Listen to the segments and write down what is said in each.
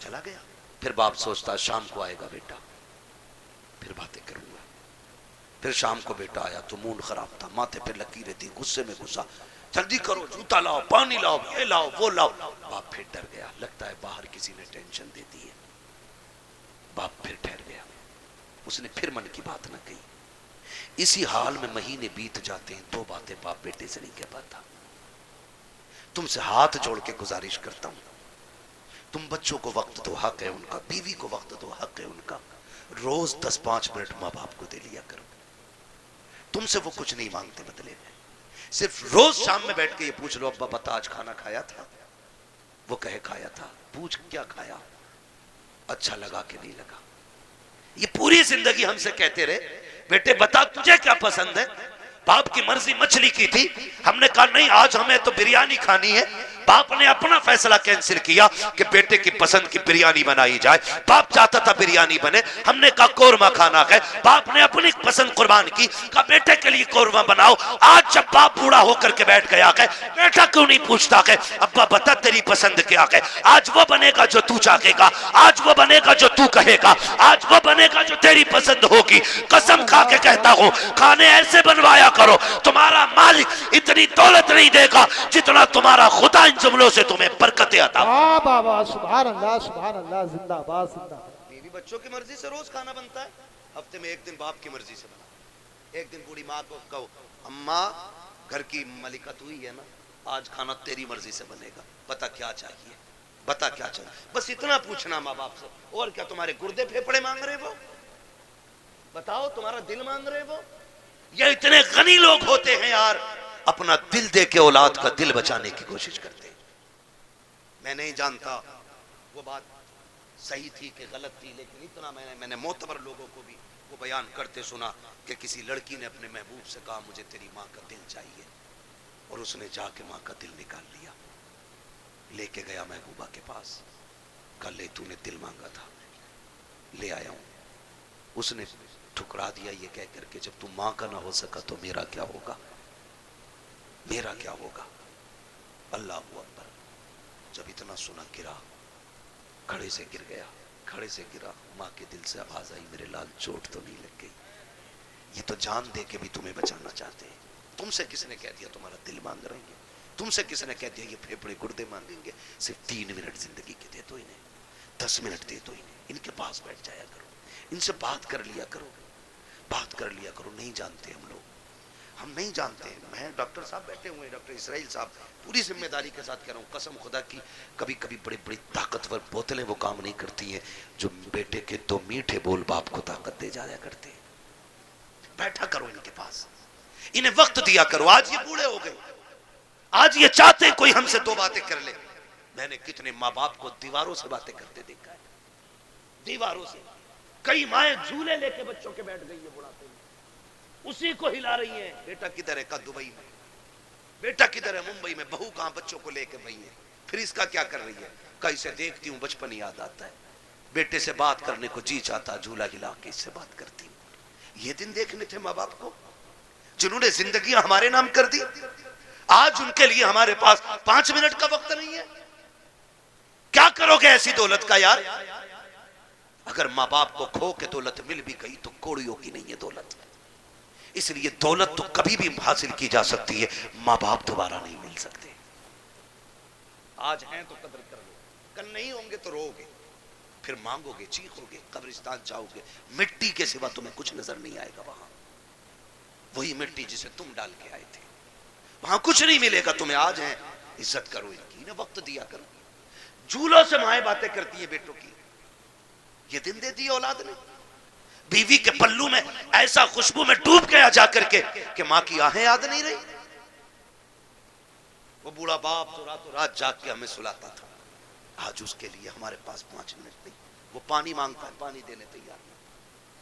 چلا گیا. پھر باپ سوچتا شام کو آئے گا بیٹا, پھر باتیں کروں گا. پھر شام کو بیٹا آیا تو مون خراب تھا, ماتھے پہ لکیریں تھی, غصے میں غصہ, جلدی کرو, جوتا لاؤ, پانی لاؤ, یہ لاؤ, وہ لاؤ. باپ پھر ڈر گیا, لگتا ہے باہر کسی نے ٹینشن دے دی ہے. باپ پھر ٹھہر گیا, اس نے پھر من کی بات نہ کہی. اسی حال میں مہینے بیت جاتے ہیں, دو باتیں باپ بیٹے سے نہیں کہہ پاتا. تم سے ہاتھ جوڑ کے گزارش کرتا ہوں, تم بچوں کو وقت دو, حق ہے ان کا, بیوی کو وقت دو, حق ہے ان کا. روز 10-5 منٹ ماں باپ کو دے لیا کرو. تم سے وہ کچھ نہیں مانگتے بدلے میں, صرف روز شام میں بیٹھ کے یہ پوچھ لو ابا بتا آج کھانا کھایا تھا, وہ کہے کھایا تھا. پوچھ کیا کھایا, اچھا لگا کہ نہیں لگا. یہ پوری زندگی ہم سے کہتے رہے بیٹے بتا تجھے کیا پسند ہے. باپ کی مرضی مچھلی کی تھی, ہم نے کہا نہیں آج ہمیں تو بریانی کھانی ہے. باپ نے اپنا فیصلہ کینسل کیا کہ بیٹے کی پسند کی بریانی بنائی جائے. باپ چاہتا تھا بریانی بنے, ہم نے کہا قورمہ کھانا ہے. باپ نے اپنی پسند قربان کی, کہا بیٹے کے لیے قورمہ بناؤ. آج جب باپ بوڑھا ہو کر کے بیٹھ گیا کہ بیٹا کیوں نہیں پوچھتا کہ ابا بتا تیری پسند کیا ہے. آج وہ بنے گا جو تو چاہے گا, آج وہ بنے گا جو تو کہے گا, آج وہ بنے گا جو تیری پسند ہوگی. قسم کھا کے کہتا ہوں کھانے ایسے بنوایا کرو, تمہارا مالک اتنی دولت نہیں دے گا جتنا تمہارا خدا ان جملوں سے تمہیں برکتیں عطا. واہ بابا سبحان اللہ سبحان اللہ, زندہ باد زندہ باد. بیوی بچوں کی مرضی سے روز کھانا بنتا ہے, ہفتے میں ایک دن باپ کی مرضی سے بنا. ایک دن بوڑھی ماں کو کہو اماں گھر کی ملکہ تو ہی ہے نا, آج کھانا تیری مرضی سے بنے گا, بتا کیا چاہیے, بتا کیا چاہیے. بس اتنا پوچھنا ماں باپ سے. اور کیا تمہارے گردے پھیپڑے مانگ رہے وہ, بتاؤ تمہارا دل مانگ رہے وہ. یہ اتنے غنی لوگ ہوتے ہیں یار, اپنا دل دے کے اولاد کا دل بچانے کی کوشش کرتے. میں نہیں جانتا وہ بات صحیح تھی کہ غلط تھی, لیکن اتنا میں نے معتبر لوگوں کو بھی وہ بیان کرتے سنا کہ کسی لڑکی نے اپنے محبوب سے کہا مجھے تیری ماں کا دل چاہیے, اور اس نے جا کے ماں کا دل نکال لیا, لے کے گیا محبوبہ کے پاس, کہا لے تو نے دل مانگا تھا لے آیا ہوں. اس نے ٹھکرا دیا یہ کہہ کر کے جب تم ماں کا نہ ہو سکا تو میرا کیا ہوگا, میرا کیا ہوگا. اللہ اکبر. جب اتنا سنا گرا, کھڑے سے گر گیا, کھڑے سے گرا. ماں کے دل سے آواز آئی میرے لال چوٹ تو نہیں لگ گئی, یہ تو جان دے کے بھی تمہیں بچانا چاہتے ہیں. تم سے کس نے کہہ دیا تمہارا دل مانگ رہے ہیں, تم سے کس نے کہہ دیا یہ پھیپڑے گردے مانگیں گے. صرف 3 منٹ زندگی کے دے دو انہیں, 10 منٹ دے دو انہیں, ان کے پاس بیٹھ جایا کرو, ان سے بات کر لیا کرو, بات کر لیا کرو. نہیں جانتے ہم لوگ, ہم نہیں جانتے. میں ڈاکٹر صاحب بیٹھے ہوئے, ڈاکٹر اسرائیل صاحب, پوری ذمہ داری کے ساتھ کہہ رہا ہوں قسم خدا کی, کبھی کبھی بڑی بڑی طاقتور بوتلیں وہ کام نہیں کرتی ہیں جو بیٹے کے 2 میٹھے بول باپ کو طاقت دے جایا کرتے ہیں. بیٹھا کرو ان کے پاس, انہیں وقت دیا کرو. آج یہ بوڑھے ہو گئے, آج یہ چاہتے ہیں کوئی ہم سے 2 باتیں کر لے. میں نے کتنے ماں باپ کو دیواروں سے باتیں کرتے دیکھا ہے, دیواروں سے. کئی مائیں جھولے لے کے بچوں کے بیٹھ گئی ہے بڑھاپے میں, اسی کو ہلا رہی ہیں. بیٹا کدھر ہے, کا دبئی میں, بیٹا کدھر ہے, ممبئی میں. بہو کہاں بچوں کو لے کے بھئی ہے. پھر اس کا کیا کر رہی ہے, کہیں سے دیکھتی ہوں بچپن یاد آتا ہے, بیٹے سے بات کرنے کو جی چاہتا, جھولا ہلا کے اس سے بات کرتی ہوں. یہ دن دیکھنے تھے ماں باپ کو جنہوں نے زندگیاں ہمارے نام کر دی. آج ان کے لیے ہمارے پاس 5 منٹ کا وقت نہیں ہے. کیا کرو گے ایسی دولت کا یار. اگر ماں باپ کو کھو کے دولت مل بھی گئی تو کوڑیوں کی نہیں ہے دولت. اس لیے دولت تو کبھی بھی حاصل کی جا سکتی ہے, ماں باپ دوبارہ نہیں مل سکتے. آج ہیں تو قدر کر لو, کل نہیں ہوں گے تو رو گے, پھر مانگو گے, چیخو گے, قبرستان جاؤ گے, مٹی کے سوا تمہیں کچھ نظر نہیں آئے گا. وہاں وہی مٹی جسے تم ڈال کے آئے تھے, وہاں کچھ نہیں ملے گا تمہیں. آج ہیں عزت کرو ان کی, انہیں وقت دیا کرو. جھولوں سے مائیں باتیں کرتی ہیں بیٹوں کی, یہ دن دے دی اولاد نے. بیوی کے پلو میں ایسا خوشبو میں ڈوب گیا جا کر کے کہ ماں کی آہیں یاد نہیں رہی. وہ بوڑھا باپ تو راتوں رات جاگ کے ہمیں سلاتا تھا, آج اس کے لیے ہمارے پاس 5 منٹ نہیں. وہ پانی مانگتا ہے, پانی دینے تیار نہیں.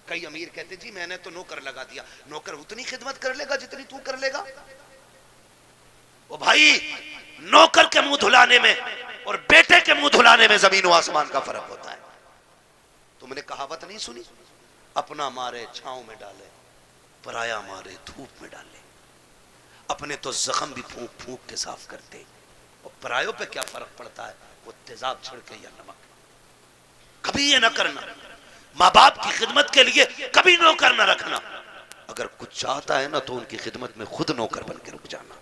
کئی امیر کہتے جی میں نے تو نوکر لگا دیا. نوکر اتنی خدمت کر لے گا جتنی تو کر لے گا. وہ بھائی نوکر کے منہ دھلانے میں اور بیٹے کے منہ دھلانے میں زمین و آسمان کا فرق ہوتا ہے. تم نے کہاوت نہیں سنی, اپنا مارے چھاؤں میں ڈالے, پرایا مارے دھوپ میں ڈالے. اپنے تو زخم بھی پھونک پھونک کے صاف کرتے, اور پرایوں پہ کیا فرق پڑتا ہے, وہ تیزاب چھڑکے یا نمک. کبھی یہ نہ کرنا، ماں باپ کی خدمت کے لیے کبھی نوکر نہ رکھنا، اگر کچھ چاہتا ہے نا تو ان کی خدمت میں خود نوکر بن کے رک جانا،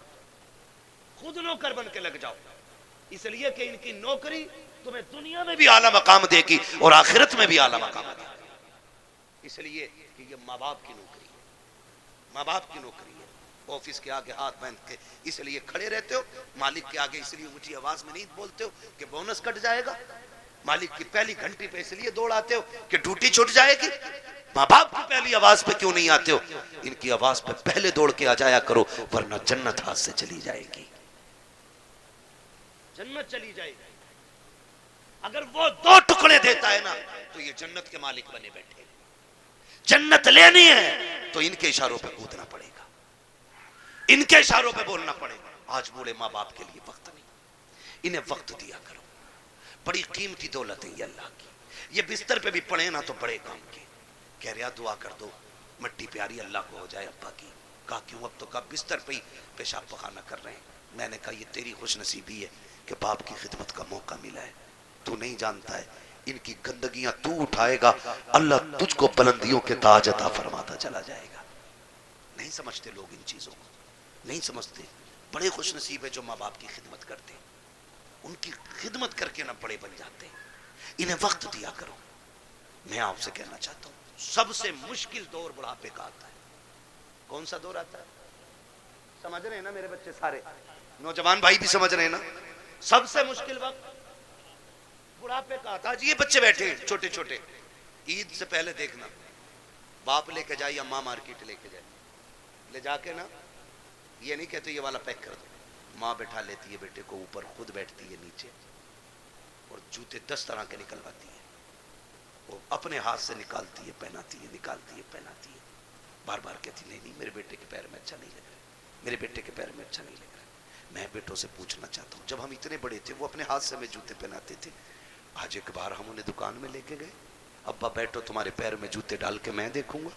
خود نوکر بن کے لگ جاؤ، اس لیے کہ ان کی نوکری تمہیں دنیا میں بھی اعلیٰ مقام دے گی اور آخرت میں بھی اعلیٰ مقام دے گی، اس لیے کہ یہ ماں باپ کی نوکری ہے، ماں باپ کی نوکری ہے۔ آفس کے آگے ہاتھ باندھ کے اس لیے کھڑے رہتے ہو، مالک کے آگے اس لیے اونچی آواز میں نہیں بولتے ہو کہ بونس کٹ جائے گا، مالک کی پہلی گھنٹی پہ اس لیے دوڑ آتے ہو کہ ڈیوٹی چھوٹ جائے گی، ماں باپ کی پہلی آواز پہ کیوں نہیں آتے ہو؟ ان کی آواز پہ پہلے دوڑ کے آ جایا کرو، ورنہ جنت ہاتھ سے چلی جائے گی، جنت چلی جائے گی۔ اگر وہ 2 ٹکڑے دیتا ہے نا تو یہ جنت کے مالک بنے بیٹھے، جنت لینی ہے تو ان کے اشاروں پہ کودنا پڑے گا، ان کے اشاروں پہ بولنا پڑے گا۔ آج بوڑھے ماں باپ کے لیے وقت نہیں، انہیں وقت دیا کرو، بڑی قیمتی دولت ہے یہ اللہ کی، یہ بستر پہ بھی پڑے نا تو بڑے کام کے، کہہ رہا دعا کر دو مٹی پیاری اللہ کو ہو جائے ابا کی، کہا کیوں؟ اب تو کہا بستر پہ ہی پیشاب پخانہ کر رہے ہیں۔ میں نے کہا یہ تیری خوش نصیبی ہے کہ باپ کی خدمت کا موقع ملا ہے، تو نہیں جانتا ہے ان کی گندگیاں تو اٹھائے گا، اللہ تجھ کو بلندیوں کے تاج عطا فرماتا چلا جائے گا۔ نہیں سمجھتے لوگ ان چیزوں کو، نہیں سمجھتے۔ بڑے خوش نصیب ہے جو ماں باپ کی خدمت کرتے ہیں، ان کی خدمت کر کے نہ بڑے بن جاتے ہیں، انہیں وقت دیا کرو۔ میں آپ سے کہنا چاہتا ہوں سب سے مشکل دور بڑھاپے کا آتا ہے۔ کون سا دور آتا ہے؟ سمجھ رہے ہیں نا میرے بچے سارے، نوجوان بھائی بھی سمجھ رہے ہیں نا؟ سب سے مشکل وقت بڑھاپے کا آتا ہے۔ جی یہ بچے بیٹھے ہیں چھوٹے چھوٹے، عید سے پہلے دیکھنا باپ لے کے جائے یا ماں مارکیٹ لے کے جائے، لے جا کے نا یہ نہیں کہتے یہ والا پیک کر دو، ماں بٹھا لیتی ہے بیٹے کو اوپر، خود بیٹھتی ہے نیچے اور جوتے 10 طرح کے نکلواتی ہے، وہ اپنے ہاتھ سے نکالتی ہے پہناتی ہے، نکالتی ہے پہناتی ہے، بار بار کہتی نہیں میرے بیٹے کے پیر میں اچھا نہیں لگ رہا، میرے بیٹے کے پیر میں اچھا نہیں لگ رہا۔ میں بیٹوں سے پوچھنا چاہتا ہوں جب ہم اتنے بڑے تھے وہ اپنے ہاتھ سے ہمیں جوتے پہناتے تھے، آج ایک بار ہم انہیں دکان میں لے کے گئے، ابا بیٹھو تمہارے پیر میں جوتے ڈال کے میں دیکھوں گا،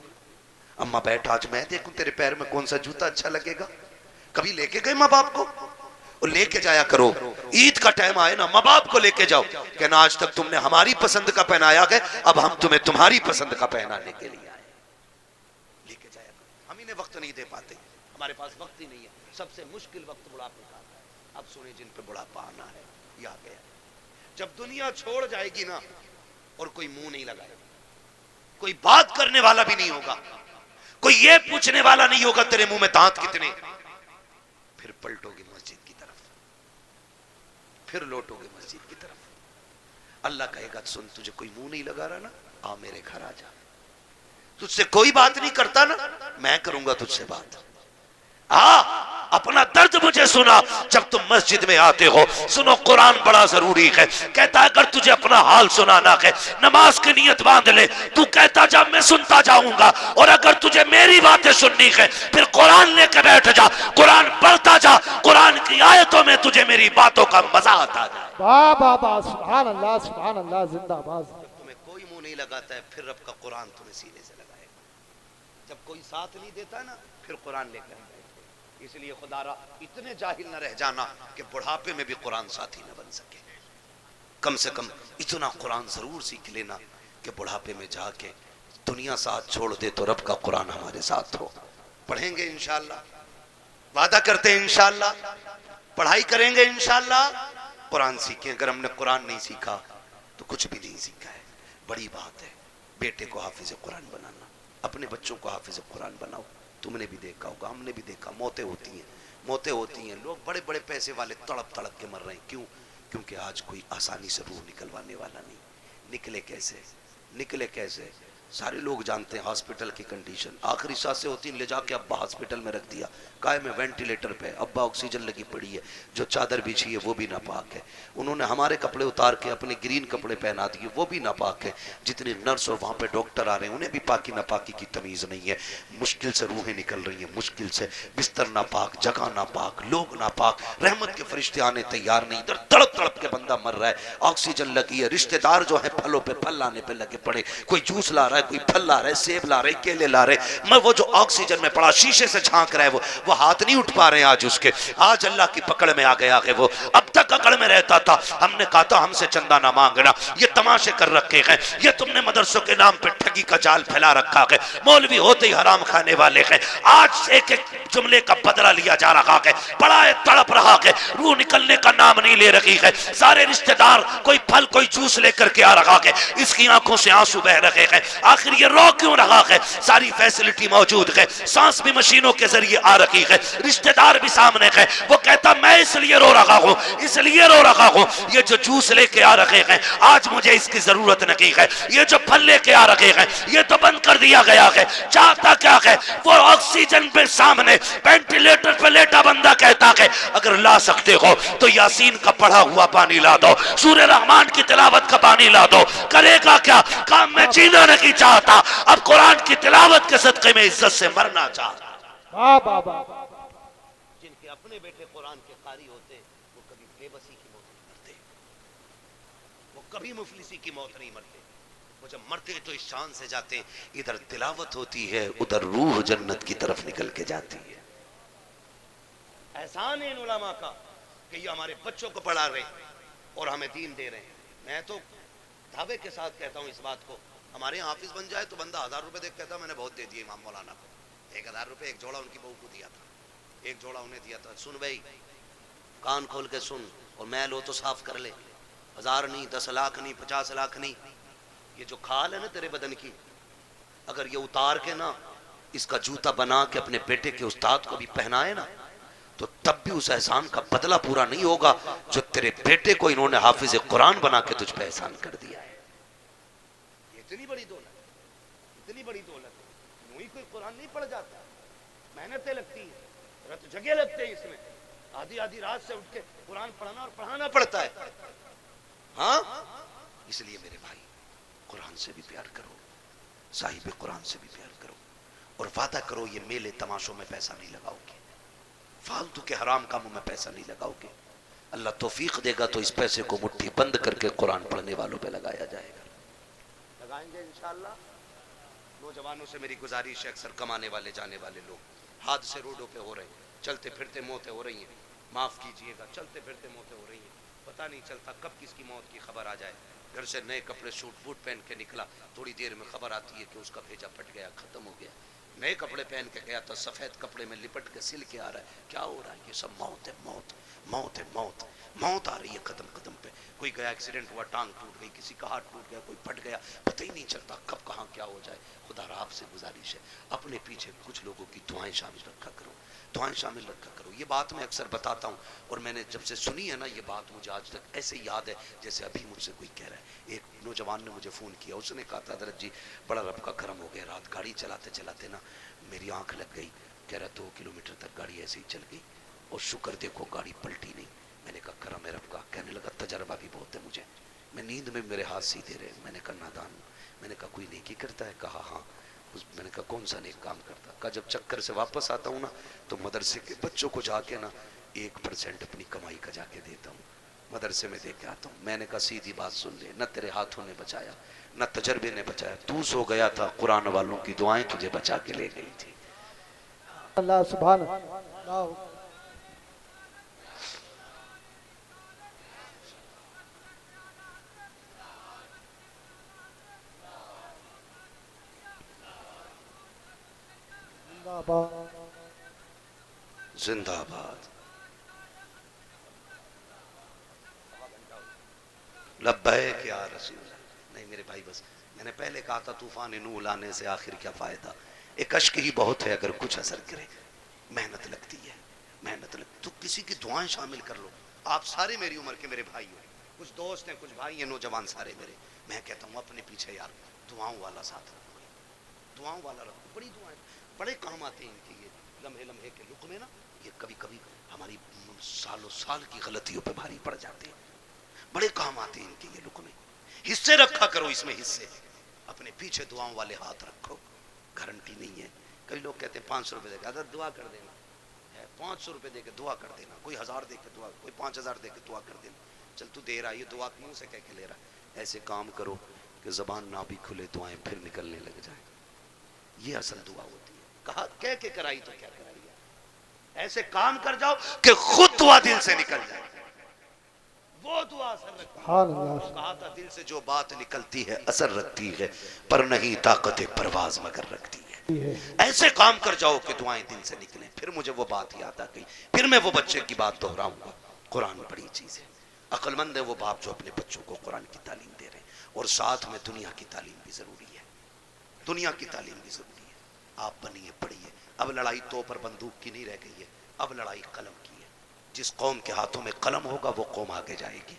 اماں بیٹھ آج میں دیکھوں تیرے پیر میں کون سا جوتا اچھا لگے گا۔ کبھی لے کے گئے ماں باپ کو؟ اور لے کے جایا کرو، عید کا ٹائم آئے نا ماں باپ کو لے کے جاؤ، کہنا آج تک تم نے ہماری پسند کا پہنایا گیا، اب ہم تمہیں تمہاری پسند کا پہنانے کے لیے آئے، لے کے جایا کرو۔ ہم انہیں وقت نہیں دے پاتے، ہمارے پاس وقت ہی نہیں ہے۔ سب سے مشکل وقت بڑھاپے کا آتا ہے۔ اب سنیں جن پہ بڑھاپا آنا ہے یہ آ گیا، جب دنیا چھوڑ جائے گی نا اور کوئی منہ نہیں لگائے گا، کوئی بات کرنے والا بھی نہیں ہوگا، کوئی یہ پوچھنے والا نہیں ہوگا تیرے منہ میں دانت کتنے، پھر پلٹو گے مسجد کی طرف، پھر لوٹو گے مسجد کی طرف۔ اللہ کہے گا سن تجھے کوئی منہ نہیں لگا رہا نا، آ میرے گھر آ جا، تجھ سے کوئی بات نہیں کرتا نا، میں کروں گا تجھ سے بات۔ اپنا درد مجھے سنا جب تم مسجد میں آتے ہو، سنو قرآن بڑا ضروری ہے، کہتا ہے اگر تجھے اپنا حال سنانا ہے نماز کی نیت باندھ لے، تو کہتا جا میں سنتا جاؤں گا، اور اگر تجھے میری باتیں سننی ہے پھر قرآن لے کے بیٹھ جا، قرآن پڑھتا جا، قرآن کی آیتوں میں تجھے میری باتوں کا مزہ آتا جائے۔ واہ واہ واہ، سبحان اللہ زندہ باد۔ جب تمہیں کوئی منہ نہیں لگاتا ہے پھر رب کا قرآن تمہیں سینے سے لگائے گا، جب کوئی ساتھ نہیں دیتا نا پھر قرآن لے کر بیٹھے۔ اس لیے خدا را اتنے جاہل نہ رہ جانا کہ بڑھاپے میں بھی قرآن ساتھی نہ بن سکے، کم سے کم اتنا قرآن ضرور سیکھ لینا کہ بڑھاپے میں جا کے دنیا ساتھ چھوڑ دے تو رب کا قرآن ہمارے ساتھ ہو۔ پڑھیں گے انشاءاللہ، وعدہ کرتے ہیں انشاءاللہ، پڑھائی کریں گے انشاءاللہ، قرآن سیکھیں۔ اگر ہم نے قرآن نہیں سیکھا تو کچھ بھی نہیں سیکھا ہے۔ بڑی بات ہے بیٹے کو حافظ قرآن بنانا، اپنے بچوں کو حافظ قرآن بناؤ۔ تم نے بھی دیکھا ہوگا، ہم نے بھی دیکھا، موتیں ہوتی ہیں، لوگ بڑے بڑے پیسے والے تڑپ تڑپ کے مر رہے ہیں، کیوں؟ کیونکہ آج کوئی آسانی سے روح نکلوانے والا نہیں۔ نکلے کیسے؟ سارے لوگ جانتے ہیں ہاسپٹل کی کنڈیشن، آخری سانسیں ہوتی ہیں، لے جا کے ابا ہاسپٹل میں رکھ دیا، کائے میں وینٹیلیٹر پہ، ابا آکسیجن لگی پڑی ہے، جو چادر بچھی ہے وہ بھی ناپاک ہے، انہوں نے ہمارے کپڑے اتار کے اپنے گرین کپڑے پہنا دیے وہ بھی ناپاک ہے، جتنے نرس اور وہاں پہ ڈاکٹر آ رہے ہیں انہیں بھی پاکی ناپاکی کی تمیز نہیں ہے، مشکل سے روحیں نکل رہی ہیں، مشکل سے، بستر ناپاک، جگہ ناپاک، لوگ ناپاک، رحمت کے فرشتے آنے تیار نہیں، ادھر تڑپ تڑپ کے بندہ مر رہا ہے، آکسیجن لگی ہے، رشتہ دار جو ہیں پھلوں پہ پھل لانے پہ لگے پڑے، کوئی جوس لا رہا ہے، کوئی پھل لا رہا ہے، سیب لا رہے، کیلے لا رہے، میں وہ جو آکسیجن میں پڑا شیشے سے جھانک رہا ہے وہ ہاتھ نہیں اٹھ پا رہے ہیں آج اس کے، آج اللہ کی پکڑ میں آ گیا ہے وہ، اب تک اکڑ میں رہتا تھا، ہم نے کہا تھا ہم سے چندہ نہ مانگنا، یہ تماشے کر رکھے ہیں، یہ تم نے مدرسوں کے نام پہ ٹھگی کا جال پھیلا رکھا ہے، مولوی ہوتے ہی حرام کھانے والے ہیں، آج ایک ایک جملے کا بدلہ لیا جا رہا ہے، بڑا تڑپ رہا ہے، روح نکلنے کا نام نہیں لے رہی ہے، سارے رشتہ دار کوئی پھل کوئی جوس لے کر کے آ رہا ہے، اس کی آنکھوں سے آنسو بہ رہے ہیں، آخر یہ رو کیوں رہا ہے؟ ساری فیسلٹی موجود ہے، سانس بھی مشینوں کے ذریعے آ رہی ہے، رشتہ دار بھی سامنے ہے، وہ کہتا میں اس لیے رو رہا ہوں، اس لیے رو رہا ہوں، یہ جو جوس لے کے آ رہے ہیں آج مجھے اس کی ضرورت نہیں ہے، یہ جو پھل لے کے آ رہے ہیں یہ تو بند کر دیا گیا ہے، چاہتا کیا ہے؟ وہ آکسیجن پہ سامنے وینٹیلیٹر پہ لیٹا بندہ کہتا ہے اگر لا سکتے ہو تو یاسین کا پڑھا ہوا پانی لا دو، سورہ رحمان کی تلاوت کا پانی لا دو، کرے گا کیا؟ کام میں جینا نہیں چاہتا، اب قرآن کی تلاوت کے صدقے میں عزت سے مرنا چاہتا۔ واہ واہ واہ، جن کے اپنے بیٹے قرآن کے قاری ہوتے وہ کبھی بے بسی کی موت نہیں مرتے، وہ کبھی مفلسی کی موت نہیں مرتے، وہ جب مرتے تو اس شان سے جاتے ادھر تلاوت ہوتی ہے ادھر روح جنت کی طرف نکل کے جاتی ہے۔ احسان ہے ان علماء کا کہ یہ ہمارے بچوں کو پڑھا رہے اور ہمیں دین دے رہے ہیں۔ میں تو دعوے کے ساتھ کہتا ہوں اس بات کو، ہمارے یہاں حافظ بن جائے تو بندہ 1000 روپے دیکھ کہتا میں نے بہت دے دیے امام مولانا کو، 1000 روپے ایک جوڑا ان کی بہو کو دیا تھا، ایک جوڑا انہیں دیا تھا۔ سن بھائی کان کھول کے سن، اور میل ہو تو صاف کر لے، 1000 نہیں، 10 لاکھ نہیں، 50 لاکھ نہیں، یہ جو کھال ہے نا تیرے بدن کی، اگر یہ اتار کے نا اس کا جوتا بنا کے اپنے بیٹے کے استاد کو بھی پہنائے نا تو تب بھی اس احسان کا بدلہ پورا نہیں ہوگا جو تیرے بیٹے کو انہوں نے حافظ قرآن بنا کے تجھ پہ احسان کر دیا ہے۔ یہ اتنی بڑی دولت، اتنی بڑی دولت، یوں ہی کوئی قرآن نہیں پڑھ جاتا، محنتیں لگتی ہیں، رت جگہ لگتے ہیں، اس میں آدھی آدھی رات سے اٹھ کے قرآن پڑھنا اور پڑھانا پڑتا ہے۔ ہاں اس لیے میرے بھائی قرآن سے بھی پیار کرو، صاحب قرآن سے بھی پیار کرو، اور وعدہ کرو یہ میلے تماشوں میں پیسہ نہیں لگاؤ گے، فالتو کے حرام کاموں میں پیسہ نہیں لگاؤ گے، اللہ توفیق دے گا تو اس پیسے کو مٹھی بند کر کے قرآن پڑھنے والوں پہ لگایا جائے گا، لگائیں گے انشاءاللہ۔ نوجوانوں سے میری گزارش ہے، اکثر کمانے والے جانے والے لوگ حادثے روڈوں پہ ہو رہے ہیں، چلتے پھرتے موتیں ہو رہی ہیں، معاف کیجئے گا، چلتے پھرتے موتیں ہو رہی ہیں، پتہ نہیں چلتا کب کس کی موت کی خبر آ جائے، گھر سے نئے کپڑے سوٹ بوٹ پہن کے نکلا، تھوڑی دیر میں خبر آتی ہے کہ اس کا بھیجا پھٹ گیا، ختم ہو گیا، نئے کپڑے پہن کے گیا تھا، سفید کپڑے میں لپٹ کے سل کے آ رہا ہے، کیا ہو رہا ہے؟ یہ سب موت ہے، موت موت ہے، موت موت آ رہی ہے قدم قدم پہ، کوئی گیا ایکسیڈنٹ ہوا، ٹانگ ٹوٹ گئی، کسی کا ہاتھ ٹوٹ گیا، کوئی پھٹ گیا، پتہ ہی نہیں چلتا کب کہاں کیا ہو جائے۔ خدا را آپ سے گزارش ہے اپنے پیچھے کچھ لوگوں کی دعائیں شامل رکھا کرو، دعائیں شامل رکھا کرو۔ یہ بات میں اکثر بتاتا ہوں اور میں نے جب سے سنی ہے نا یہ بات مجھے آج تک ایسے یاد ہے جیسے ابھی مجھ سے کوئی کہہ رہا ہے۔ ایک نوجوان نے مجھے فون کیا، اس نے کہا تھا حضرت جی بڑا رب کا کرم ہو گیا، رات گاڑی چلاتے چلاتے نا میری آنکھ لگ گئی، کہہ رہا 2 کلومیٹر تک گاڑی ایسے ہی چل گئی اور شکر دیکھو گاڑی پلٹی نہیں۔ میں نے کہا کرم ہے رب کا، کہنے لگا تجربہ بھی بہت ہے مجھے، میں نیند میں میرے ہاتھ سیدھے رہے۔ میں نے کہا نادان ہوں۔ میں نے کہا کوئی نیکی کرتا ہے؟ کہا ہاں۔ میں نے کہا کون سا نیک کام کرتا؟ کہا جب چکر سے واپس آتا ہوں نا تو مدرسے کے بچوں کو جا کے نا 1% اپنی کمائی کا جا کے دیتا ہوں، مدرسے میں دے کے آتا ہوں۔ میں نے کہا سیدھی بات سن لے، نہ تیرے ہاتھوں نے بچایا نہ تجربے نے بچایا، تو سو گیا تھا، قرآن والوں کی دعائیں تجھے بچا کے لے گئی تھی۔ اللہ سبحان اللہ، زندہ باد، زندہ باد، لبیک یا رسول اللہ۔ نہیں میرے بھائی بس میں نے پہلے کہا تھا طوفان نوح لانے سے آخر کیا فائدہ، ایک اشک ہی بہت ہے اگر کچھ اثر کرے، محنت لگتی ہے، محنت لگتی تو کسی کی دعائیں شامل کر لو۔ آپ سارے میری عمر کے میرے بھائی ہو، کچھ دوست ہیں کچھ بھائی ہیں نوجوان سارے میرے، میں کہتا ہوں اپنے پیچھے یار دعاؤں والا ساتھ رکھو، دعاؤں والا رکھو، بڑی دعائیں بڑے کام آتے ہیں ان کے، یہ لمحے لمحے کے لقمے نا یہ کبھی کبھی ہماری سالوں سال کی غلطیوں پہ بھاری پڑ جاتے ہیں، بڑے کام آتے ہیں ان کے یہ لقمے، حصے رکھا کرو اس میں، حصے اپنے پیچھے دعاؤں والے ہاتھ رکھو، گارنٹی نہیں ہے۔ کئی لوگ کہتے ہیں 500 روپے دے کے حضرت دعا کر دینا، 500 روپے دے کے دعا کر دینا، کوئی 1000 دے کے دعا، کوئی 5000 دے کے دعا کر دینا، چل تو دے رہا ہے یہ دعا کیوں سے کہہ کے لے رہا ہے۔ ایسے کام کرو کہ زبان نہ بھی کھلے دعائیں پھر نکلنے لگ جائیں، یہ اصل دعا ہوتی ہے۔ کہا کہہ کے کرائی تو کیا کرائی ہے، ایسے کام کر جاؤ کہ خود دعا دل سے نکل جائے، وہ دعا اثر رکھتی ہے. سبحان اللہ. کہا تھا دل سے جو بات نکلتی ہے اثر رکھتی ہے، پر نہیں طاقت پرواز مگر رکھتی ہے. ایسے کام کر جاؤ کہ دعائیں دل سے نکلیں. پھر مجھے وہ بات یاد آ گئی، پھر میں وہ بچے کی بات دہراؤں گا. قرآن بڑی چیز ہے. عقل مند ہے وہ باپ جو اپنے بچوں کو قرآن کی تعلیم دے رہے ہیں، اور ساتھ میں دنیا کی تعلیم بھی ضروری ہے. دنیا کی تعلیم بھی ضروری ہے. آپ بنیے پڑھیے. اب لڑائی تو پر بندوق کی نہیں رہ گئی ہے، اب لڑائی قلم کی ہے. جس قوم کے ہاتھوں میں قلم ہوگا وہ قوم آگے جائے گی،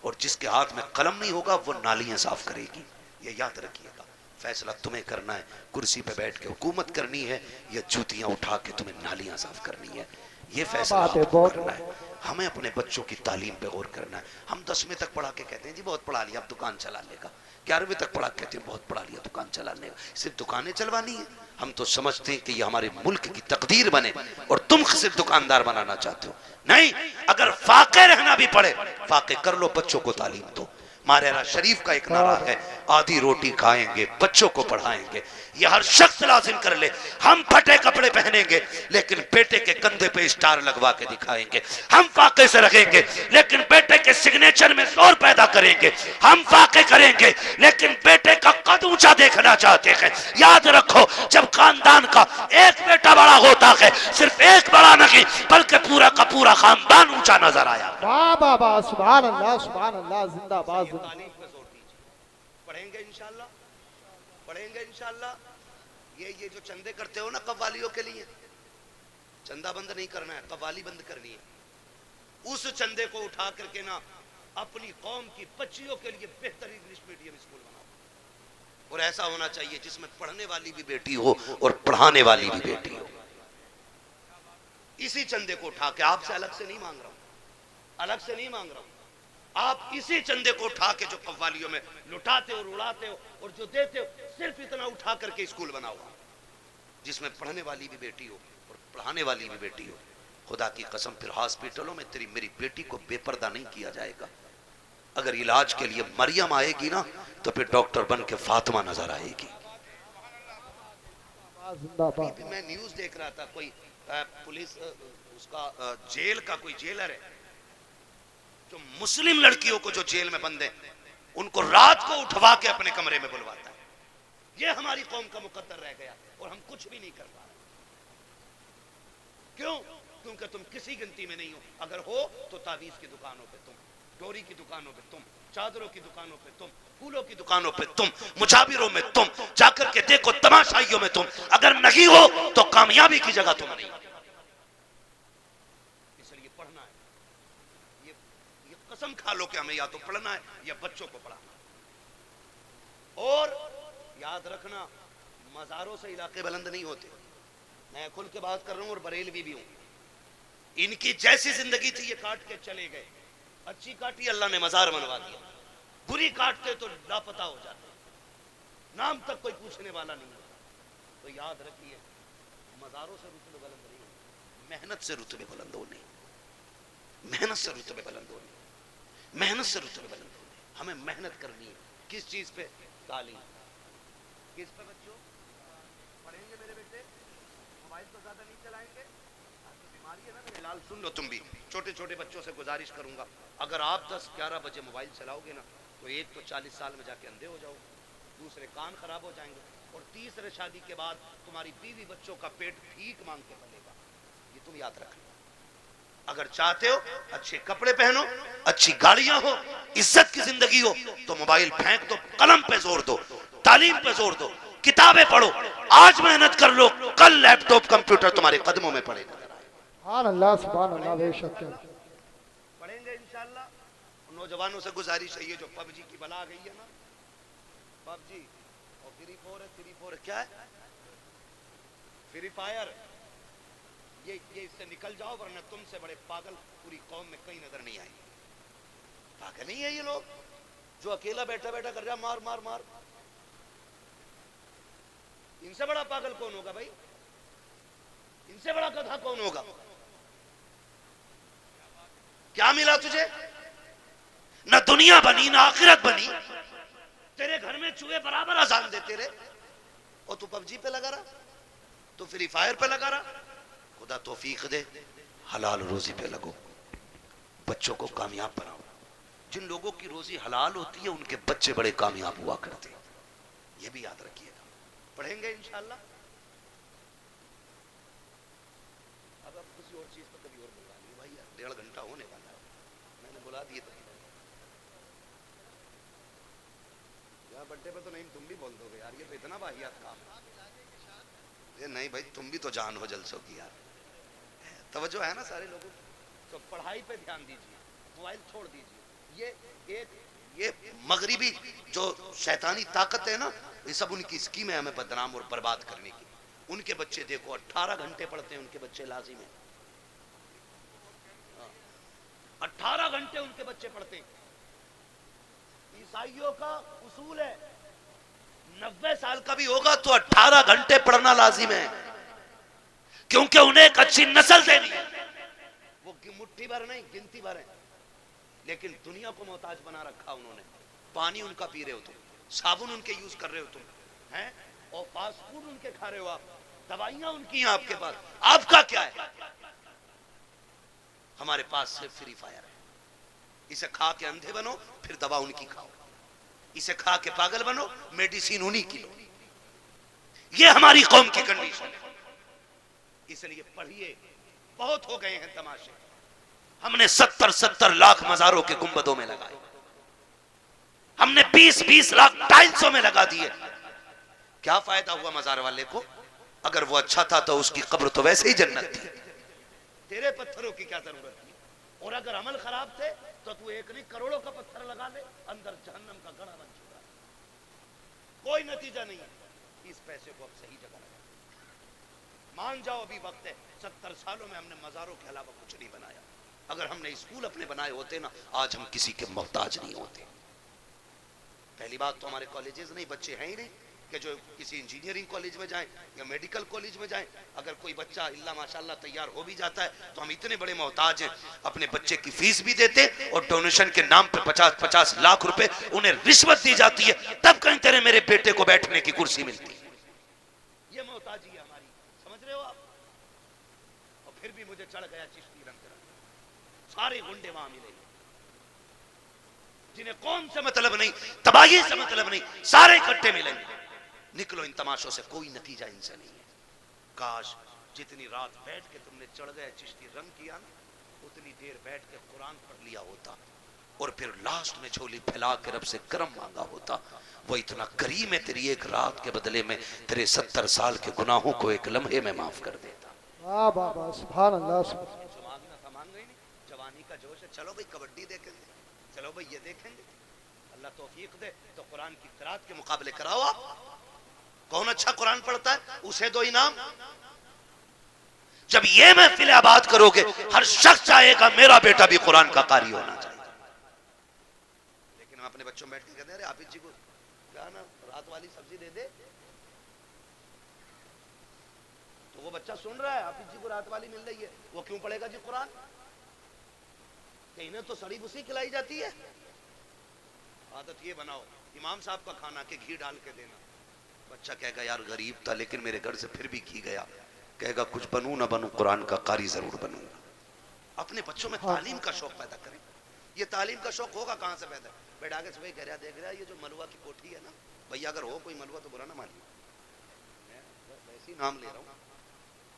اور جس کے ہاتھ میں قلم نہیں ہوگا وہ نالیاں صاف کرے گی. یہ یاد رکھیے گا. فیصلہ تمہیں کرنا ہے، کرسی پہ بیٹھ کے حکومت کرنی ہے یا جوتیاں اٹھا کے تمہیں نالیاں صاف کرنی ہے. یہ فیصلہ بات ہے آپ کو بہت. کرنا ہے. ہمیں اپنے بچوں کی تعلیم پہ غور کرنا ہے. ہم 10ویں تک پڑھا کے کہتے ہیں جی بہت پڑھا لیا اب دکان چلا لے گا. 11ویں تک پڑھا کے کہتے ہیں بہت پڑھا لیا دکان چلانے کا. صرف دکانیں چلوانی ہے. ہم تو سمجھتے ہیں کہ یہ ہمارے ملک کی تقدیر بنے، اور تم صرف دکاندار بنانا چاہتے ہو. نہیں، اگر فاقے رہنا بھی پڑے فاقے کر لو، بچوں کو تعلیم دو. ماریرا شریف کا ایک نعرہ ہے، آدھی روٹی کھائیں گے بچوں کو پڑھائیں گے. یہ ہر شخص لازم کر لے. ہم پھٹے کپڑے پہنیں گے لیکن بیٹے کے کندھے پہ اسٹار لگوا کے دکھائیں گے. ہم فاقے سے رکھیں گے لیکن بیٹے کے سگنیچر میں زور پیدا کریں گے. ہم فاقے کریں گے لیکن بیٹے کا قد اونچا دیکھنا چاہتے ہیں. یاد رکھو، جب خاندان کا ایک بیٹا بڑا ہوتا ہے صرف ایک بڑا نہیں بلکہ پورا کا پورا خاندان اونچا نظر آیا. واہ واہ واہ. سبحان اللہ سبحان اللہ. زندہ باد. تعلیم پہ زور دیجیے. پڑھیں گے انشاءاللہ، پڑھیں گے انشاءاللہ. یہ جو چندے کرتے ہو نا قوالیوں کے لیے، چندہ بند نہیں کرنا ہے، قوالی بند کرنی ہے. اس چندے کو اٹھا کر کے نا اپنی قوم کی بچیوں کے لیے بہترین انگلش میڈیم اسکول بناؤ. اور ایسا ہونا چاہیے جس میں پڑھنے والی بھی بیٹی ہو اور پڑھانے والی بھی بیٹی ہو. اسی چندے کو اٹھا کے، آپ سے الگ سے نہیں مانگ رہا ہوں، الگ سے نہیں مانگ رہا ہوں. آپ اسی چندے کو اٹھا کے جو قوالیوں میں لٹاتے اور اڑاتے ہو اور جو دیتے ہو، صرف اتنا اٹھا کر کے اسکول بناؤ جس میں پڑھنے والی بھی بیٹی ہو اور پڑھانے والی بھی بیٹی ہو. خدا کی قسم پھر ہاسپٹلوں میں تیری میری بیٹی کو بے پردہ نہیں کیا جائے گا. اگر علاج کے لیے مریم آئے گی نا تو پھر ڈاکٹر بن کے فاطمہ نظر آئے گی. زندہ باد. میں نیوز دیکھ رہا تھا، کوئی پولیس اس کا جیل کا کوئی جیلر ہے جو مسلم لڑکیوں کو جو جیل میں بند ہیں ان کو رات کو اٹھوا کے اپنے کمرے میں بلواتا ہے. یہ ہماری قوم کا مقدر رہ گیا اور ہم کچھ بھی نہیں کر پا رہے. کیوں؟ کیونکہ تم کسی گنتی میں نہیں ہو. اگر ہو تو تعویذ کی دکانوں پہ تم، ڈوری کی دکانوں پہ تم، چادروں کی دکانوں پہ تم، پھولوں کی دکانوں پہ تم، مجابروں میں تم، جا کر کے دیکھو تماشائیوں میں تم. اگر نہیں ہو تو کامیابی کی جگہ تم نہیں. اس لیے پڑھنا ہے. یہ قسم کھا لو کہ ہمیں یا تو پڑھنا ہے یا بچوں کو پڑھانا. اور یاد رکھنا، مزاروں سے علاقے بلند نہیں ہوتے. میں کھل کے بات کر رہا ہوں اور بریلوی بھی ہوں. ان کی جیسی زندگی تھی یہ کاٹ کے چلے گئے. اچھی کاٹی اللہ نے مزار بنوا دیا. بری کاٹتے تو لاپتہ ہو جاتے، نام تک کوئی پوچھنے والا نہیں ہوتا. تو یاد رکھیے، مزاروں سے رتبے بلند نہیں ہونے، محنت سے رتبے بلند ہونے، محنت سے رتبے بلند ہونے، محنت سے رتبے بلند ہونے. ہمیں محنت کرنی ہے. کس چیز پہ؟ تعلیم. کس پہ بچوں؟ پڑھیں گے میرے بیٹے، موبائل تو زیادہ نہیں چلائیں گے. بیماری ہے نا میرے لال، سن لو تم بھی. چھوٹے چھوٹے بچوں سے گزارش کروں گا، اگر آپ 10-11 بجے موبائل چلاؤ گے نا تو ایک تو 40 سال میں جا کے اندھے ہو جاؤ، دوسرے کان خراب ہو جائیں گے، اور تیسرے شادی کے بعد تمہاری بیوی بچوں کا پیٹ بھیک مانگ کے پلے گا. یہ تم یاد رکھنا. اگر چاہتے ہو اچھے کپڑے پہنو، اچھی گاڑیاں ہو، عزت کی زندگی ہو، تو موبائل پھینک دو، قلم پہ زور دو، تعلیم پہ زور دو، کتابیں پڑھو. آج محنت کر لو، کل لیپ ٹاپ کمپیوٹر تمہارے قدموں میں پڑے گا. سبحان اللہ سبحان اللہ. بے شک پڑھیں گے انشاءاللہ. نوجوانوں سے گزارش ہے، یہ جو پب جی کی بلا آ گئی ہے نا، پب جی اور فری فور کیا ہے، فری فائر، یہ اس سے نکل جاؤ ورنہ تم سے بڑے پاگل پوری قوم میں کہیں نظر نہیں آئے. پاگل نہیں ہے یہ لوگ جو اکیلا بیٹھا بیٹھا کر جا مار مار مار. ان سے بڑا پاگل کون ہوگا بھائی؟ ان سے بڑا گدھا کون ہوگا؟ کیا ملا تجھے؟ نہ دنیا بنی نہ آخرت بنی. تیرے گھر میں چوہے برابر اذان دیتے رہے اور تو پب جی پہ لگا رہا، تو فری فائر پہ لگا رہا. خدا توفیق دے، حلال روزی پہ لگو، بچوں کو کامیاب بناؤ. جن لوگوں کی روزی حلال ہوتی ہے ان کے بچے بڑے کامیاب ہوا کرتے ہیں، یہ بھی یاد رکھیے گا. پڑھیں گے انشاءاللہ. اب کسی اور چیز پر کبھی اور بلا لیں بھائی، 1.5 گھنٹہ ہونے والا ہے، میں نے بلا دیے تو یار بڈے پہ تو نہیں تم بھی بول دو گے یار، یہ تو اتنا واہیات کام ہے. نہیں بھائی تم بھی تو جان ہو جلسوں کی یار. توجہ ہے نا سارے لوگوں کی. تو پڑھائی پہ دھیان دیجیے، موبائل چھوڑ دیجیے. یہ مغربی جو شیطانی طاقت ہے نا، یہ سب ان کی اسکیم ہے ہمیں بدنام اور برباد کرنے کی. ان کے بچے دیکھو 18 گھنٹے پڑھتے ہیں، ان کے بچے لازم ہیں. 18 گھنٹے ان کے بچے پڑھتے ہیں. عیسائیوں کا اصول ہے 90 سال کا بھی ہوگا تو 18 گھنٹے پڑھنا لازم ہے، کیونکہ انہیں ایک اچھی نسل دینی ہے. وہ مٹھی بھر نہیں، گنتی بھر ہے، لیکن دنیا کو محتاج بنا رکھا انہوں نے. پانی ان کا پی رہے ہو تم، صابن ان کے یوز کر رہے ہو تم ہیں، اور فاسٹ فوڈ ان کے کھا رہے ہو آپ، دوائیاں ان کی ہیں آپ کے پاس. آپ کا کیا ہے؟ ہمارے پاس صرف فری فائر ہے. اسے کھا کے اندھے بنو، پھر دوا ان کی کھاؤ. اسے کھا کے پاگل بنو، میڈیسین انہی کی لو. یہ ہماری قوم کی کنڈیشن ہے. اس لیے پڑھیے. بہت ہو گئے ہیں تماشے. ہم نے 70 لاکھ مزاروں کے گنبدوں میں لگائے، ہم نے 20 لاکھ ٹائلسوں میں لگا دیے. کیا فائدہ ہوا مزار والے کو؟ اگر وہ اچھا تھا تو اس کی قبر تو ویسے ہی جنت تھی. تیرے پتھروں کی کیا ضرورت تھی؟ اور اگر عمل خراب تھے تو تو ایک نہیں کروڑوں کا پتھر لگا لے، اندر جہنم کا گڑھا بن چکا ہے. کوئی نتیجہ نہیں ہے. اس پیسے کو اب صحیح جگہ لگا. مان جاؤ ابھی وقت ہے. 70 سالوں میں ہم نے مزاروں کے علاوہ کچھ نہیں بنایا. اگر ہم نے اسکول اپنے بنائے ہوتے نا، آج ہم کسی کے محتاج نہیں ہوتے. پہلی بات تو ہمارے کالجز نہیں، بچے ہیں ہی نہیں کہ جو کسی انجینئرنگ کالج میں جائیں یا میڈیکل کالج میں جائیں. اگر کوئی بچہ اللہ ماشاءاللہ تیار ہو بھی جاتا ہے تو ہم اتنے بڑے محتاج ہیں. اپنے بچے کی فیس بھی دیتے اور ڈونیشن کے نام پہ 50 لاکھ روپے انہیں رشوت دی جاتی ہے، تب کہیں تیرے میرے بیٹے کو بیٹھنے کی کرسی ملتی ہے. یہ محتاجی ہے ہماری، سمجھ رہے ہو آپ؟ اور پھر بھی مجھے چڑھ گیا چشتی رنگ رنگ. سارے گنڈے وہاں ملے گے جنہیں قوم سے مطلب نہیں، تباہی سے مطلب نہیں، سارے اکٹھے ملیں گے. نکلو ان تماشوں سے، کوئی نتیجہ ان سے نہیں ہے. کاش جتنی رات بیٹھ کے تم نے چڑھ گئے چشتی رنگ کیا نا، اتنی دیر بیٹھ کے قرآن پڑھ لیا ہوتا اور پھر لاسٹ میں جھولی پھیلا کے رب سے کرم مانگا ہوتا. وہ اتنا کریم ہے، تیری ایک رات کے بدلے میں تیرے 70 سال کے گناہوں کو ایک لمحے میں معاف کر دیتا. واہ واہ واہ، سبحان اللہ سبحان اللہ. مان گئی نہیں، جوانی کا جوش ہے. چلو بھائی کبڈی دیکھیں گے، چلو بھائی یہ دیکھیں گے. اللہ توفیق دے تو قرآن کی قرات کے مقابلے کراؤ. آپ کون اچھا قرآن پڑھتا ہے اسے دو انعام. جب یہ محفل آباد کرو گے، ہر شخص چاہے گا میرا بیٹا بھی قرآن کا قاری ہونا چاہیے. لیکن ہم اپنے بچوں میں بیٹھ کے کہتے ہیں ارے حافظ جی کو کیا نا رات والی سبزی دے دے، تو وہ بچہ سن رہا ہے حافظ جی کو رات والی مل رہی ہے، وہ کیوں پڑھے گا جی قرآن؟ کہ انہیں تو سڑی بسی کھلائی جاتی ہے. عادت یہ بناؤ امام صاحب کا کھانا کہ گھی ڈال کے دینا. بچہ کہے گا یار غریب تھا لیکن میرے گھر سے پھر بھی گھی گیا. کہے گا کچھ بنوں نہ بنوں قرآن کا قاری ضرور بنوں گا. اپنے بچوں میں تعلیم کا شوق پیدا کریں. یہ تعلیم کا شوق ہوگا کہاں سے پیدا؟ بیٹا کے صبح کہہ رہا دیکھ رہا یہ جو ملوا کی کوٹھی ہے نا بھیا، اگر ہو کوئی ملوا تو برا نہ مانیے، میں ویسے ہی نام لے رہا ہوں،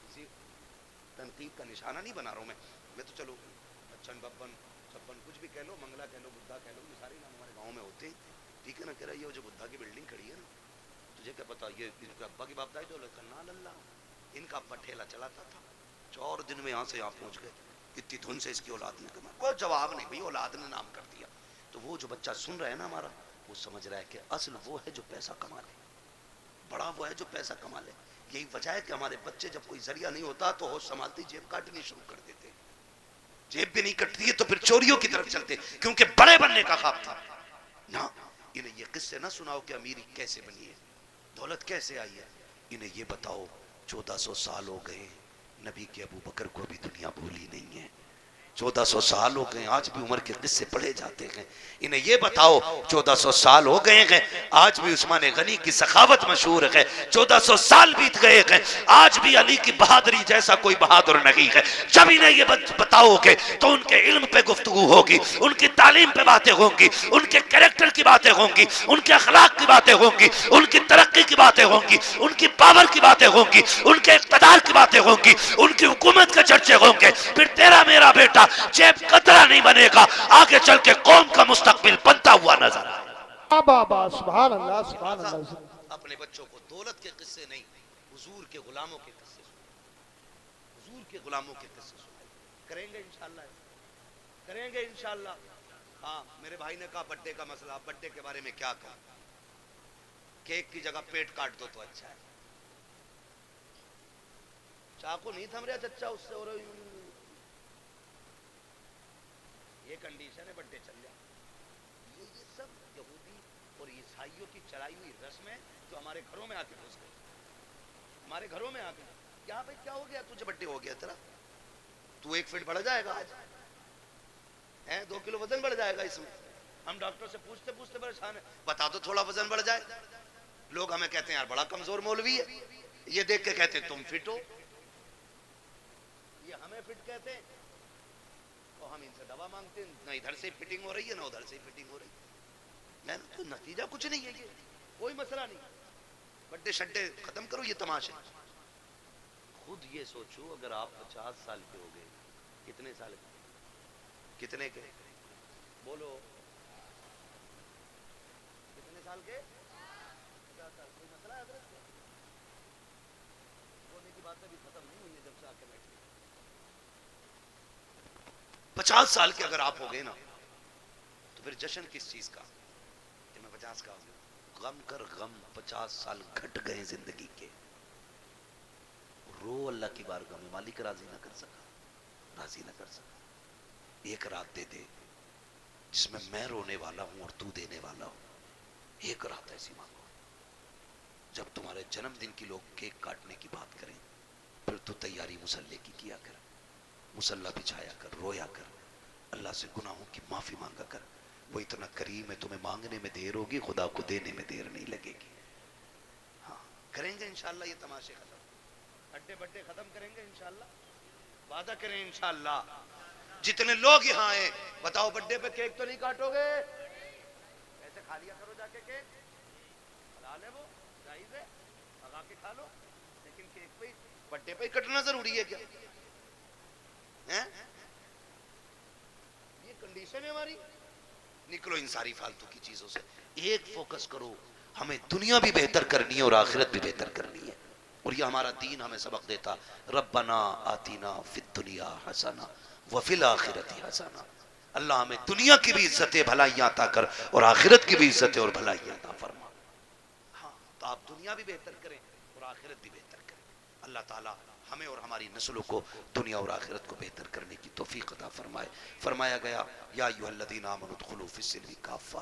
کسی تنقید کا نشانہ نہیں بنا رہا ہوں. میں تو چلو بچن ببن چھپن کچھ بھی کہہ لو، منگلا کہہ لو، بدھا کہہ لو، یہ سارے نام ہمارے گاؤں میں ہوتے ہیں. ٹھیک ہے نا؟ کہہ رہا یہ جو بدھا کی بلڈنگ کھڑی ہے نا، تجھے کیا پتا یہ ان کے ابا کی باپ دائی دولت کرنا اللہ. ان کا ابا ٹھیلا چلاتا تھا، 4 دن میں یہاں سے یہاں پہنچ گئے. اتنی دھن سے اس کی اولاد نے کما. کوئی جواب نہیں بھائی، اولاد نے نام کر دیا. تو وہ جو بچہ سن رہا ہے نا ہمارا، وہ سمجھ رہا ہے کہ اصل وہ ہے جو پیسہ کما لے، بڑا وہ ہے جو پیسہ کما لے. یہی وجہ ہے کہ ہمارے بچے جب کوئی ذریعہ نہیں ہوتا تو ہوش سنبھالتی جیب کاٹنی شروع کر دیتے. جیب بھی نہیں کٹتی ہے تو پھر چوریوں کی طرف چلتے، کیونکہ بڑے بننے کا خواب تھا نا. انہیں یہ قصے نہ سناؤ کہ امیری کیسے بنی ہے، دولت کیسے آئی ہے. انہیں یہ بتاؤ 1400 سال ہو گئے، نبی کے ابو بکر کو بھی دنیا بھولی نہیں ہے. 1400 سال ہو گئے آج بھی عمر کے قصے پڑھے جاتے ہیں. انہیں یہ بتاؤ 1400 سال ہو گئے ہیں آج بھی عثمان غنی کی سخاوت مشہور ہے. 1400 سال بیت گئے ہیں آج بھی علی کی بہادری جیسا کوئی بہادر نہیں ہے. جب انہیں یہ بتاؤ گے تو ان کے علم پہ گفتگو ہوگی, ان کی تعلیم پہ باتیں ہوں گی, ان کے کریکٹر کی باتیں ہوں گی, ان کے اخلاق کی باتیں ہوں گی, ان کی ترقی کی باتیں ہوں گی, ان کی پاور کی باتیں ہوں گی, ان کے اقتدار کی باتیں ہوں گی, ان کی حکومت کے چرچے ہوں گے. پھر تیرا میرا بیٹا جیب قطرہ نہیں بنے گا, آگے چل کے قوم کا مستقبل بنتا ہوا نظر آئے. بابا سبحان اللہ سبحان اللہ. اپنے بچوں کو دولت کے قصے نہیں, حضور کے غلاموں کے قصے سنائیں, حضور کے غلاموں کے قصے سنائیں. کریں گے انشاءاللہ, کریں گے انشاءاللہ. ہاں میرے بھائی نے کہا بڈے کا مسئلہ, بڈے کے بارے میں کیا کہا, کیک کی جگہ پیٹ کاٹ دو تو اچھا ہے. چاقو نہیں تھم رہا چچا اس سے, اور یہ کنڈیشن ہے بڈے چل جائے. یہ سب یہودی اور عیسائیوں کی چلائی ہوئی رسمیں جو ہمارے گھروں میں آ کے گھس گئی, ہمارے گھروں میں آ کے. یہاں پہ کیا ہو گیا, تجھے بڈے ہو گیا تیرا, تو 1 فٹ بڑھ جائے گا آج, 2 کلو وزن بڑھ جائے گا اس میں. ہم ڈاکٹر سے پوچھتے پوچھتے پریشان ہیں, بتا دو تھوڑا وزن بڑھ جائے. لوگ ہمیں کہتے ہیں یار بڑا کمزور مولوی ہے, یہ دیکھ کے کہتے ہیں تم فٹ ہو, یہ ہمیں فٹ کہتے ہیں, تو ہم ان سے دوا مانگتے ہیں, نہ ادھر سے فٹنگ ہو رہی ہے نہ ادھر سے فٹنگ ہو رہی ہے. تو نتیجہ کچھ نہیں ہے, یہ کوئی مسئلہ نہیں. بڈے شڈے ختم کرو یہ تماشے. خود یہ سوچو اگر آپ 50 سال کے ہو گئے, کتنے سال کے, کتنے کے بولو, کتنے سال کے, 50 سال. کوئی مسئلہ ہے حضرت, بولنے کی باتیں بھی ختم نہیں ہوئی ہیں جب سے آ کے بیٹھے. 50 سال کے اگر آپ ہو گئے نا, تو پھر جشن کس چیز کا کہ میں 50 کا ہوں. غم کر غم 50 سال گھٹ گئے زندگی کے, رو اللہ کی بارگاہ میں, مالک راضی نہ کر سکا, راضی نہ کر سکا. ایک رات دے دے جس میں میں رونے والا ہوں اور تو دینے والا ہوں, ایک رات ایسی مانگو. جب تمہارے جنم دن کی لوگ کیک کاٹنے کی بات کریں, پھر تو تیاری مسلح کی کیا کر, مسلح بچھایا کر, رویا کر, اللہ سے گناہوں کی معافی مانگا کر. وہ اتنا کریم ہے, تمہیں مانگنے میں دیر ہوگی, خدا کو دینے میں دیر نہیں لگے گی. ہاں کریں گے انشاءاللہ یہ تماشے ختم, اڈے بڈے ختم کریں گے انشاءاللہ, وعدہ کریں انشاءاللہ. جتنے لوگ یہاں آئے بتاؤ بڈے پہ کیک تو نہیں کاٹو گے, ایسے کھا لیا کرو جا کے کیک, حلال ہے وہ, جائز ہے, پکا کے کھا لو, لیکن کیک پہ بڈے پہ کٹنا ضروری ہے کیا, یہ کنڈیشن ہے ہماری. نکلو ان ساری فالتو کی چیزوں سے, ایک فوکس کرو, ہمیں دنیا بھی بہتر کرنی ہے اور آخرت بھی بہتر کرنی ہے. اور یہ ہمارا دین ہمیں سبق دیتا, ربنا آتینا فی الدنیا حسنہ وفی الآخرۃ حسنہ. اللہ ہمیں دنیا کی بھی عزت بھلائیاں عطا کر اور آخرت کی بھی عزت اور بھلائیاں عطا فرما. ہاں تو آپ دنیا بھی بہتر کریں اور آخرت بھی بہتر کریں. اللہ تعالیٰ ہمیں اور ہماری نسلوں کو دنیا اور آخرت کو بہتر کرنے کی توفیق عطا فرمائے. فرمایا گیا یا ایھا الذین آمنوا ادخلوا فی السلم کافہ,